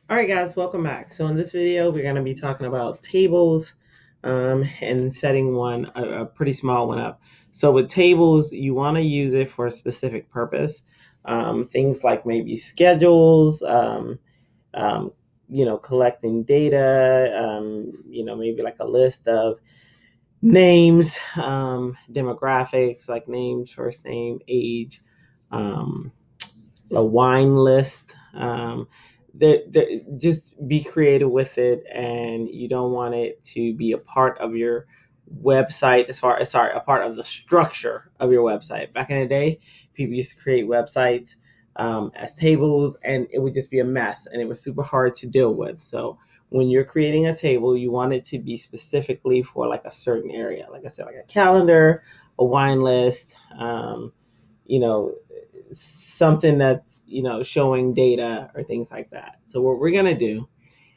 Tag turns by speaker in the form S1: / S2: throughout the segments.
S1: All right, guys, welcome back. So in this video, we're going to be talking about tables and setting a pretty small one up. So with tables, you want to use it for a specific purpose. Things like maybe schedules, um, collecting data, maybe like a list of names, demographics, like names, first name, age, um, a wine list. Just be creative with it, and you don't want it to be a part of your website a part of the structure of your website. Back in the day, people used to create websites as tables, and it would just be a mess, and it was super hard to deal with. So when you're creating a table, you want it to be specifically for like a certain area, like I said, like a calendar, a wine list, you know, something that's showing data or things like that. So what we're gonna do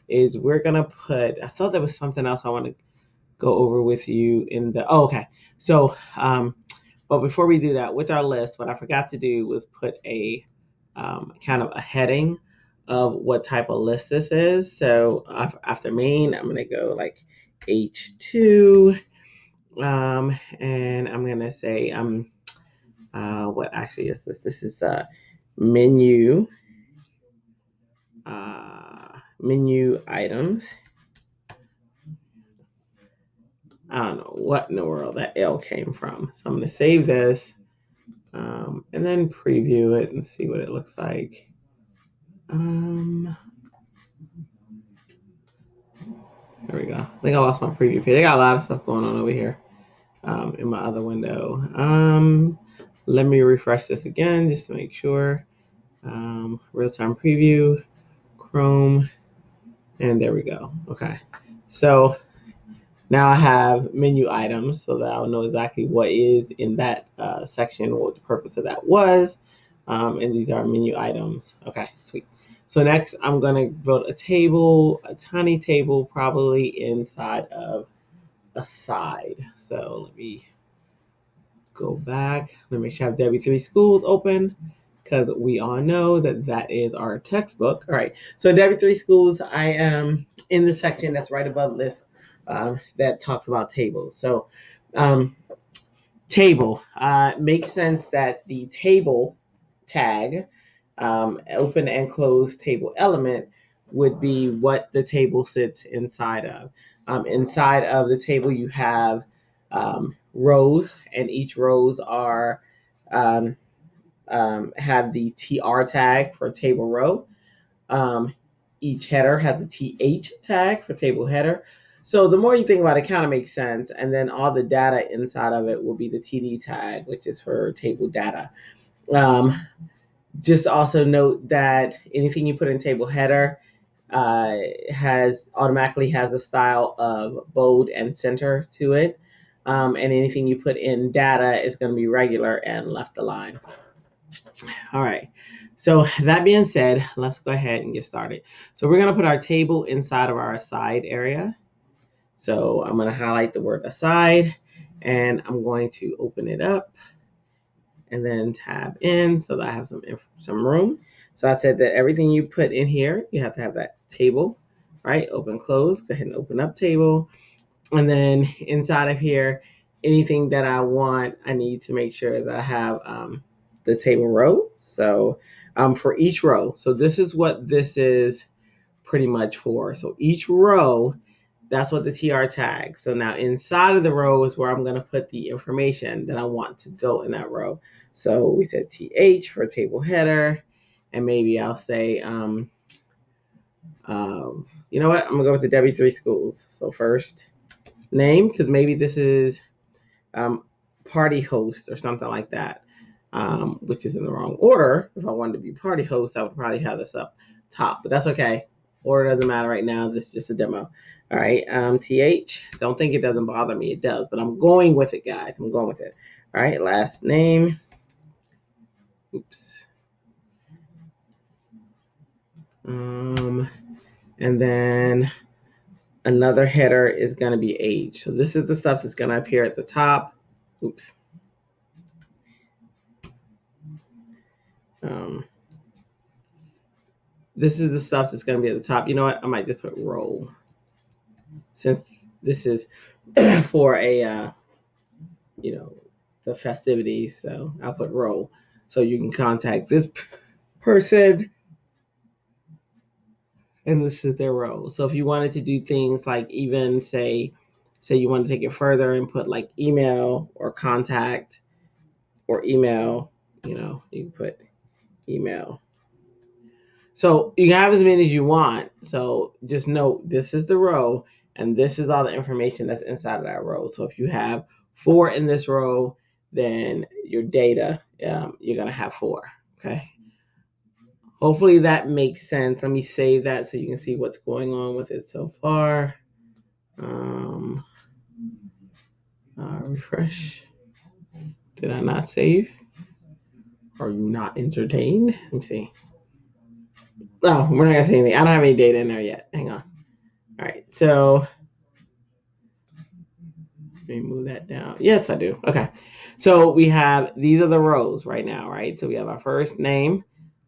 S1: is we're gonna put. I thought there was something else I want to go over with you in the. Oh, okay. So, but before we do that, with our list, what I forgot to do was put a kind of a heading of what type of list this is. So after main, I'm gonna go like H2, and I'm gonna say what actually is this? This is menu menu items. I don't know what in the world that L came from. So I'm going to save this and then preview it and see what it looks like. There we go. I think I lost my preview page. I got a lot of stuff going on over here in my other window. Let me refresh this again just to make sure. Real-time preview, Chrome, and there we go. Okay. So now I have menu items so that I'll know exactly what is in that section, what the purpose of that was. And these are menu items. Okay, sweet. So next I'm gonna build a table, a tiny table, probably inside of a side. So let me go back. Let me make sure I have W3 Schools open because we all know that that is our textbook. All right. So W3 Schools, I am in the section that's right above this that talks about tables. So um, table makes sense that the table tag, open and close table element, would be what the table sits inside of. Inside of the table, you have rows, and each rows are um, have the TR tag for table row. Um, each header has a TH tag for table header. So the more you think about it, kind of makes sense. And then all the data inside of it will be the TD tag, which is for table data. Um, just also note that anything you put in table header has automatically has a style of bold and center to it. And anything you put in data is going to be regular and left align. All right. So that being said, let's go ahead and get started. So we're going to put our table inside of our aside area. So I'm going to highlight the word aside, and I'm going to open it up and then tab in so that I have some room. So I said that everything you put in here, you have to have that table, right? Open, close. Go ahead and open up table. And then inside of here, anything that I want, I need to make sure that I have the table row. So for each row, so this is what this is pretty much for. So each row, that's what the TR tags. So now inside of the row is where I'm going to put the information that I want to go in that row. So we said TH for table header, and maybe I'll say, you know what? I'm going to go with the W3 schools. So first name, because maybe this is party host or something like that, which is in the wrong order. If I wanted to be party host, I would probably have this up top, but that's okay. Order doesn't matter right now. This is just a demo. All right, TH. Don't think it doesn't bother me. It does, but I'm going with it, guys. I'm going with it. All right, last name. Oops. And then another header is going to be age. So this is the stuff that's going to appear at the top. Oops. Um, this is the stuff that's going to be at the top. You know what? I might just put roll, since this is for a the festivities. So I'll put roll, so you can contact this person, and this is their role. So if you wanted to do things like, even say you want to take it further and put like email or contact or email, you can put email. So you can have as many as you want. So just note, this is the row, and this is all the information that's inside of that row. So if you have 4 in this row, then your data, you're going to have 4. Okay. Hopefully that makes sense. Let me save that so you can see what's going on with it so far. Refresh. Did I not save? Are you not entertained? Let me see. Oh, we're not going to say anything. I don't have any data in there yet. Hang on. All right. So let me move that down. Yes, I do. Okay. So we have, these are the rows right now, right? So we have our first name,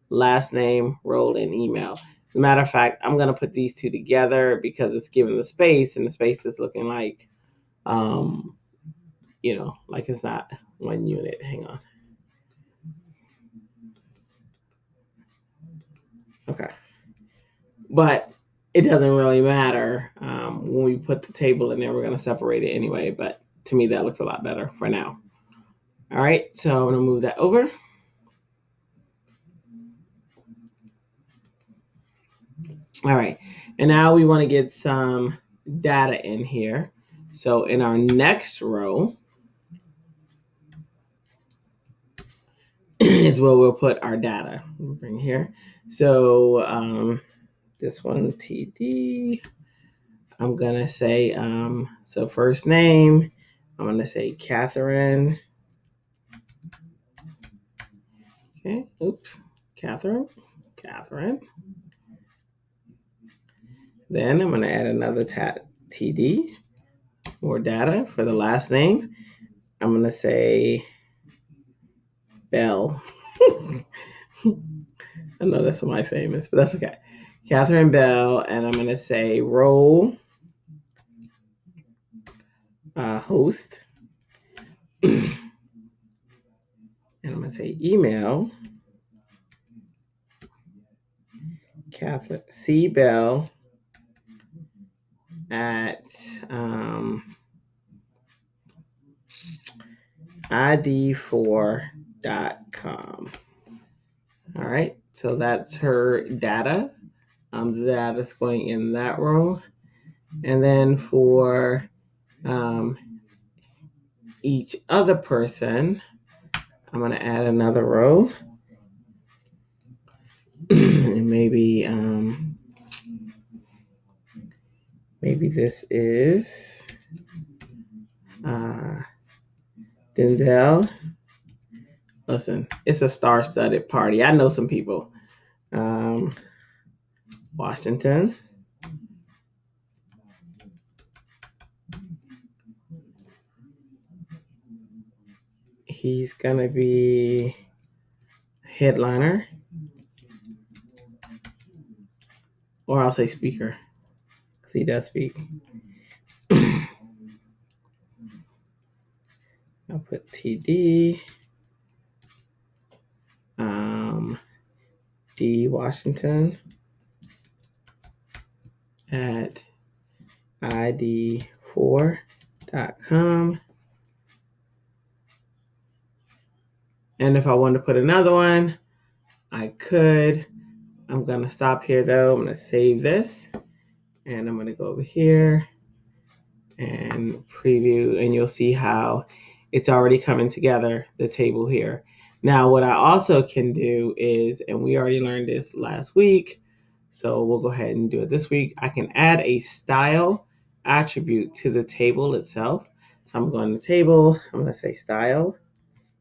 S1: last name, role, and email. As a matter of fact, I'm going to put these two together because it's given the space, and the space is looking like, like it's not one unit. Hang on. Okay. But it doesn't really matter. When we put the table in there, we're going to separate it anyway. But to me, that looks a lot better for now. All right. So I'm going to move that over. All right. And now we want to get some data in here. So in our next row is where we'll put our data. We'll bring here. So this one, TD. I'm going to say, so first name, I'm going to say Catherine. Okay. Oops. Catherine. Then I'm going to add another TD, more data for the last name. I'm going to say Bell. I know that's my famous, but that's okay. Catherine Bell, and I'm going to say role, host, and I'm going to say email, Catherine C. Bell at id4.com. All right, so that's her data. The data is going in that row. And then for each other person, I'm going to add another row. And maybe this is Denzel. Listen, it's a star-studded party. I know some people. Washington. He's going to be headliner. Or I'll say speaker, because he does speak. I'll put TD. D Washington at id4.com. And if I want to put another one, I could. I'm going to stop here though. I'm going to save this, and I'm going to go over here and preview, and you'll see how it's already coming together, the table here. Now, what I also can do is, and we already learned this last week, so we'll go ahead and do it this week. I can add a style attribute to the table itself. So I'm going to table, I'm going to say style,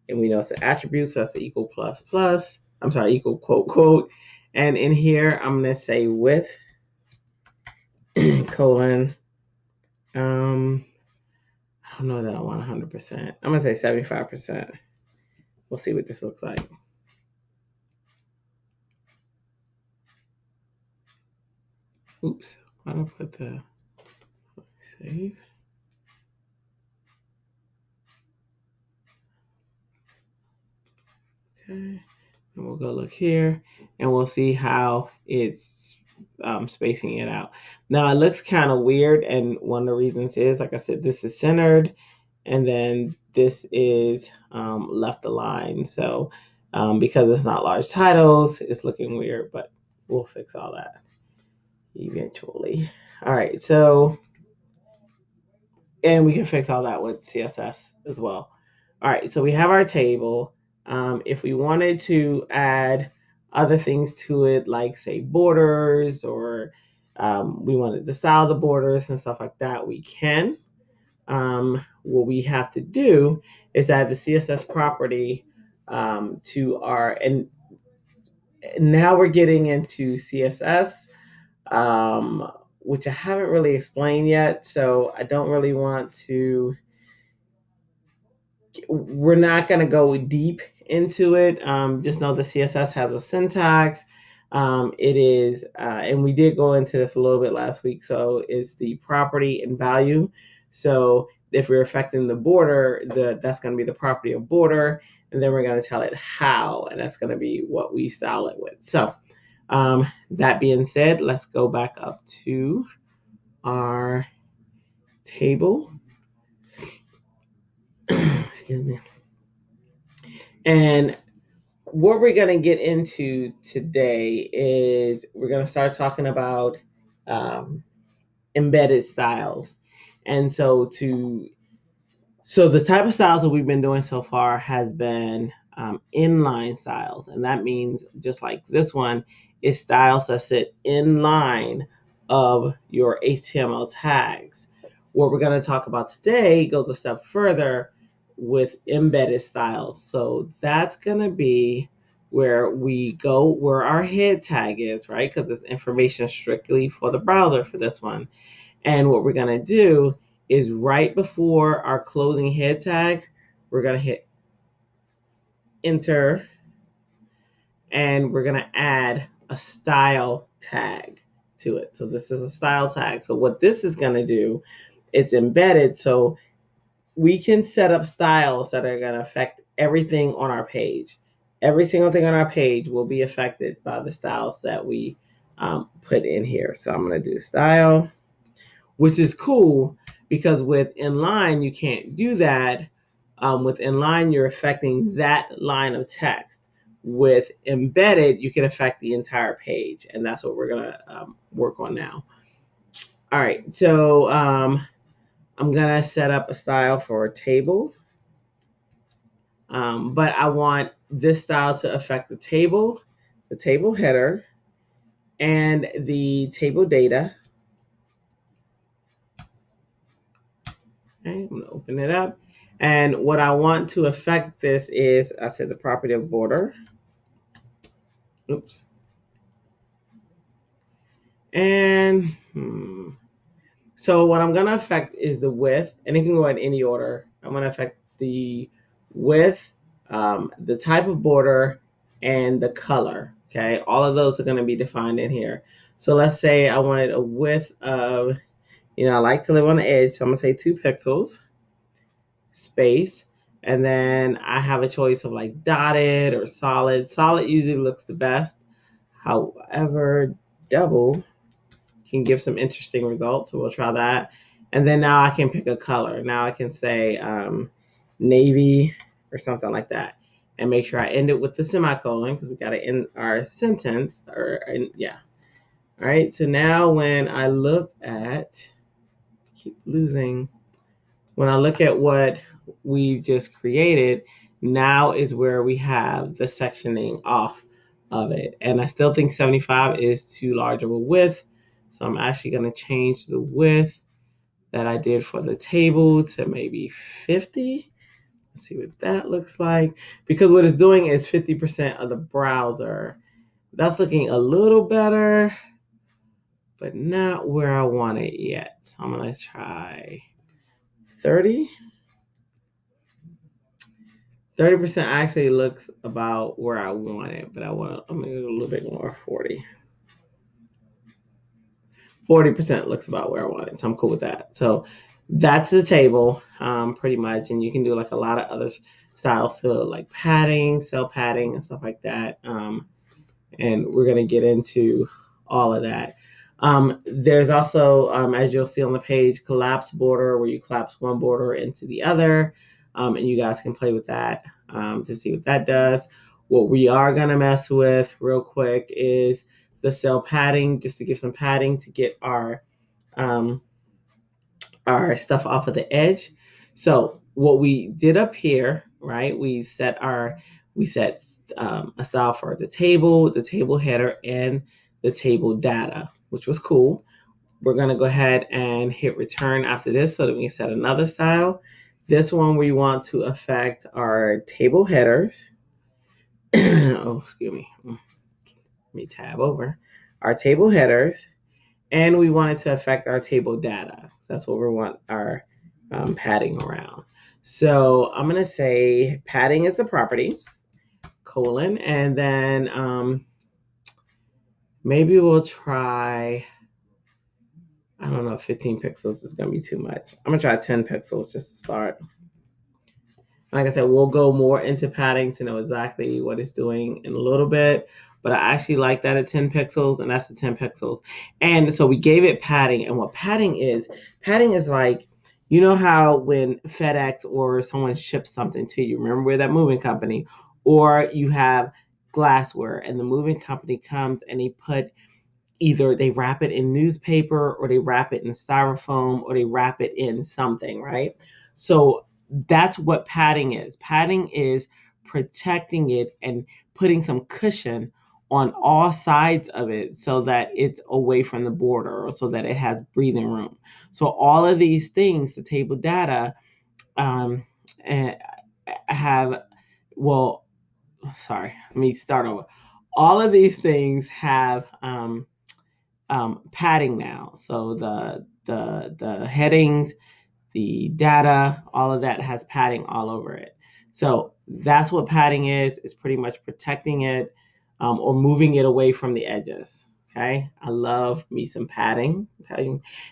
S1: and we know it's an attribute, so that's the equal plus plus. I'm sorry, equal quote quote. And in here, I'm going to say width, colon, I don't know that I want 100%. I'm going to say 75%. We'll see what this looks like. Oops, why don't I put the save? Okay, and we'll go look here and we'll see how it's spacing it out. Now it looks kind of weird, and one of the reasons is, like I said, this is centered, and then this is left aligned. So because it's not large titles, it's looking weird, but we'll fix all that eventually. All right, so, and we can fix all that with CSS as well. All right, so we have our table. If we wanted to add other things to it, like say borders, or we wanted to style the borders and stuff like that, we can. What we have to do is add the CSS property to our, and now we're getting into CSS, which I haven't really explained yet. So I don't really want to, we're not going to go deep into it. Just know the CSS has a syntax. It is, and we did go into this a little bit last week. So it's the property and value. So if we're affecting the border, that's going to be the property of border. And then we're going to tell it how, and that's going to be what we style it with. So that being said, let's go back up to our table. Excuse me. And what we're going to get into today is we're going to start talking about um, embedded styles. And so the type of styles that we've been doing so far has been inline styles. And that means, just like this one, is styles that sit in line of your HTML tags. What we're going to talk about today goes a step further with embedded styles. So that's going to be where we go where our head tag is, right? Because it's information strictly for the browser for this one. And what we're going to do is right before our closing head tag, we're going to hit enter, and we're going to add a style tag to it. So this is a style tag. So what this is going to do, it's embedded. So we can set up styles that are going to affect everything on our page. Every single thing on our page will be affected by the styles that we put in here. So I'm going to do style, which is cool because with inline, you can't do that. With inline, you're affecting that line of text. With embedded, you can affect the entire page, and that's what we're going to work on now. All right, so I'm going to set up a style for a table, but I want this style to affect the table header, and the table data. Okay, I'm going to open it up. And what I want to affect this is, I said the property of border. Oops. And so what I'm going to affect is the width, and it can go in any order. I'm going to affect the width, the type of border, and the color. Okay, all of those are going to be defined in here. So let's say I wanted a width of, I like to live on the edge, so I'm going to say 2 pixels. Space, and then I have a choice of like dotted or solid. Solid usually looks the best. However, double can give some interesting results, so we'll try that. And then now I can pick a color. Now I can say navy or something like that, and make sure I end it with the semicolon because we got to end our sentence. Yeah. All right. So now when I look at, when I look at what we just created, now is where we have the sectioning off of it. And I still think 75 is too large of a width. So I'm actually going to change the width that I did for the table to maybe 50. Let's see what that looks like. Because what it's doing is 50% of the browser. That's looking a little better, but not where I want it yet. So I'm going to try 30. 30% actually looks about where I want it, but I'm gonna go a little bit more, 40. 40% looks about where I want it. So I'm cool with that. So that's the table, pretty much. And you can do like a lot of other styles to like padding, cell padding, and stuff like that. And we're going to get into all of that. There's also, as you'll see on the page, collapse border, where you collapse one border into the other. And you guys can play with that to see what that does. What we are going to mess with real quick is the cell padding, just to give some padding to get um, our stuff off of the edge. So what we did up here, right? We set a style for the table header, and the table data, which was cool. We're going to go ahead and hit return after this so that we can set another style. This one we want to affect our table headers. Oh, excuse me. Let me tab over. Our table headers, and we want it to affect our table data. That's what we want our padding around. So I'm going to say padding is the property, colon, and then maybe we'll try, I don't know, 15 pixels is going to be too much. I'm going to try 10 pixels just to start. Like I said, we'll go more into padding to know exactly what it's doing in a little bit. But I actually like that at 10 pixels, and that's the 10 pixels. And so we gave it padding. And what padding is like, you know how when FedEx or someone ships something to you, remember we're that moving company, or you have glassware and the moving company comes and they put, either they wrap it in newspaper or they wrap it in styrofoam or they wrap it in something, right? So that's what padding is. Padding is protecting it and putting some cushion on all sides of it so that it's away from the border, or so that it has breathing room. So all of these things, the table data, have, well, sorry, let me start over. All of these things have padding now. So the headings, the data, all of that has padding all over it. So that's what padding is. It's pretty much protecting it or moving it away from the edges. Okay, I love me some padding. Okay?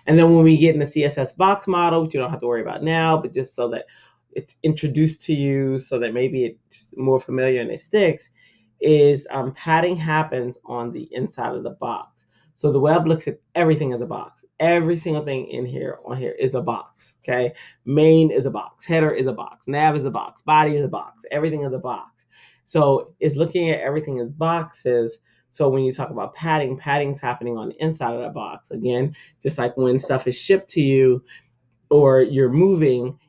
S1: And then when we get in the CSS box model, which you don't have to worry about now, but just so that it's introduced to you, so that maybe it's more familiar and it sticks, is padding happens on the inside of the box. So the web looks at everything as a box. Every single thing in here, on here, is a box. Okay, main is a box, header is a box, nav is a box, body is a box, everything is a box. So it's looking at everything as boxes. So when you talk about padding, padding's happening on the inside of that box. Again, just like when stuff is shipped to you or you're moving,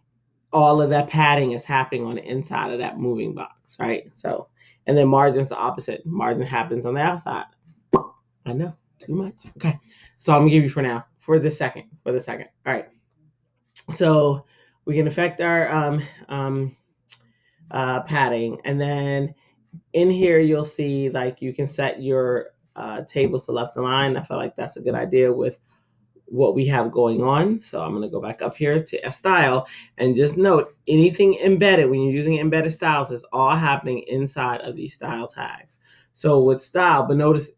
S1: all of that padding is happening on the inside of that moving box, right? So, and then margin's the opposite. Margin happens on the outside. I know, too much. Okay, so I'm gonna give you for the second. All right. So we can affect our padding, and then in here you'll see like you can set your tables to left align. I feel like that's a good idea with what we have going on. So I'm going to go back up here to a style, and just note anything embedded when you're using embedded styles is all happening inside of these style tags. So with style, but notice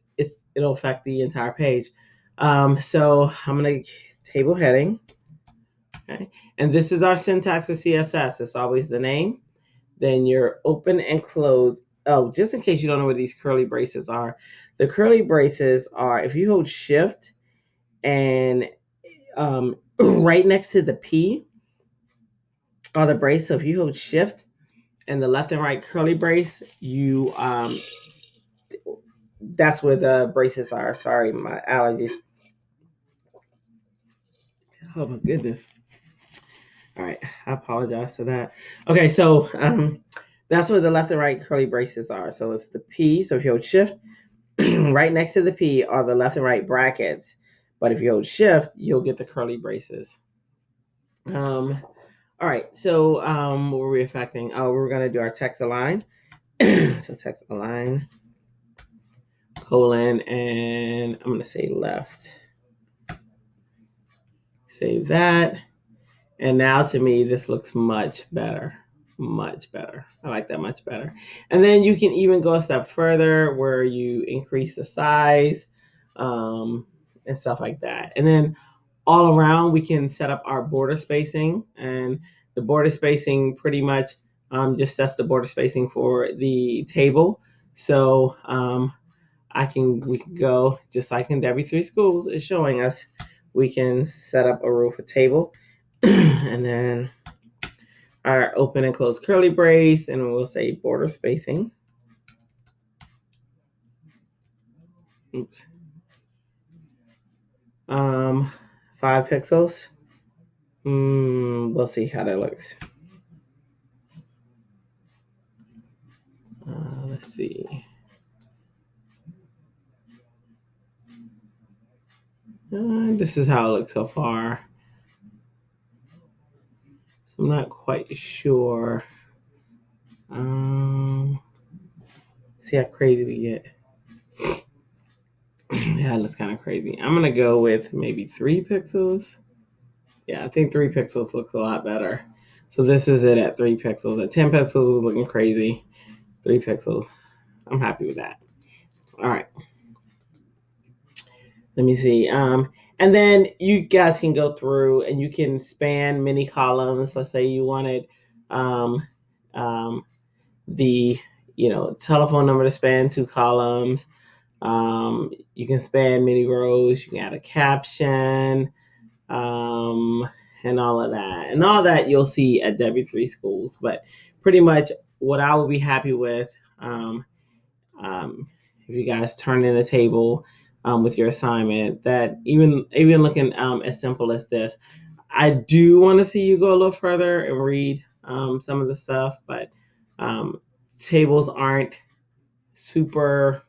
S1: it'll affect the entire page. So I'm going to table heading. Okay. And this is our syntax for CSS. It's always the name, then your open and close. Oh, just in case you don't know what these curly braces are, the curly braces are, if you hold shift and right next to the P are the brace. So if you hold shift and the left and right curly brace, you that's where the braces are. Sorry, my allergies. Oh my goodness. All right, I apologize for that. Okay, so that's where the left and right curly braces are. So it's the P. So if you hold shift, right next to the P are the left and right brackets. But if you hold shift, you'll get the curly braces. All right, so what were we affecting? Oh, we're going to do our text align. So text align, colon, and I'm going to say left. Save that. And now to me, this looks much better. Much better. I like that much better. And then you can even go a step further where you increase the size. And and stuff like that. And then all around, we can set up our border spacing, and the border spacing pretty much just sets the border spacing for the table. So we can go just like in W3 Schools is showing us. We can set up a rule for table, and then our open and close curly brace, and we'll say border spacing. Oops. 5 pixels. We'll see how that looks. Let's see. This is how it looks so far. So I'm not quite sure. See how crazy we get. Yeah, it looks kind of crazy. I'm gonna go with maybe 3 pixels. Yeah, I think 3 pixels looks a lot better. So this is it at 3 pixels. At 10 pixels, it was looking crazy. 3 pixels. I'm happy with that. All right. Let me see. And then you guys can go through and you can span many columns. Let's say you wanted um, the telephone number to span 2 columns. You can span many rows. You can add a caption, and all of that. And all that you'll see at W3 Schools. But pretty much what I would be happy with, if you guys turn in a table with your assignment, that even looking as simple as this, I do want to see you go a little further and read some of the stuff, but tables aren't super.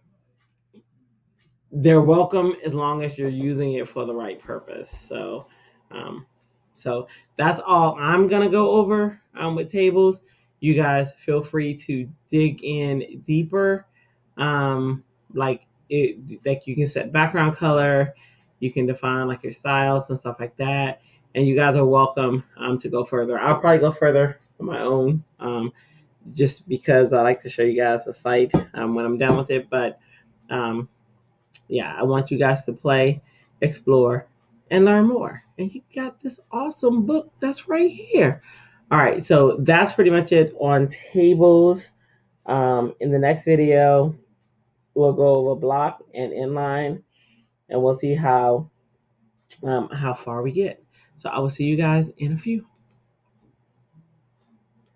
S1: They're welcome as long as you're using it for the right purpose. So that's all I'm gonna go over with tables. You guys feel free to dig in deeper. Like you can set background color, you can define like your styles and stuff like that. And you guys are welcome to go further. I'll probably go further on my own, just because I like to show you guys the site when I'm done with it. But yeah, I want you guys to play, explore, and learn more. And you got this awesome book that's right here. All right, so that's pretty much it on tables. In the next video, we'll go over block and inline, and we'll see how far we get. So I will see you guys in a few.